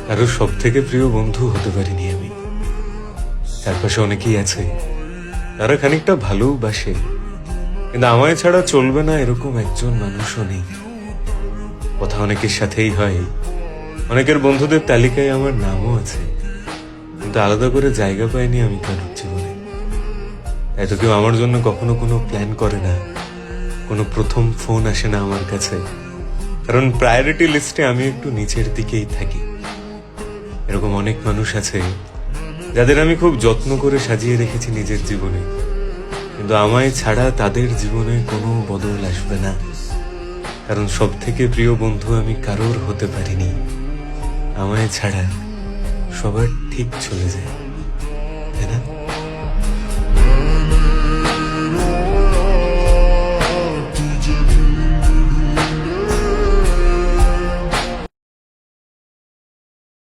কারো সব থেকে প্রিয় বন্ধু হতে পারিনি আমি। চারপাশে অনেকেই আছে, তারা খানিকটা ভালোবাসে, কিন্তু আমায় ছাড়া চলবে না এরকম একজন মানুষও নেই। কথা অনেকের সাথেই হয়, অনেকের বন্ধুদের তালিকায় আমার নামও আছে, কিন্তু আলাদা করে জায়গা পাইনি আমি কারোর জীবনে। তাই তো কেউ আমার জন্য কখনো কোনো প্ল্যান করে না, কোনো প্রথম ফোন আসে না আমার কাছে, কারণ প্রায়োরিটি লিস্টে আমি একটু নিচের দিকেই থাকি। এরকম অনেক মানুষ আছে যাদের আমি খুব যত্ন করে সাজিয়ে রেখেছি নিজের জীবনে, কিন্তু আমায় ছাড়া তাদের জীবনে কোনো বদল আসবে না, কারণ সব থেকে প্রিয় বন্ধু আমি কারোর হতে পারিনি। আমায় ছাড়া সবার ঠিক চলে যায়।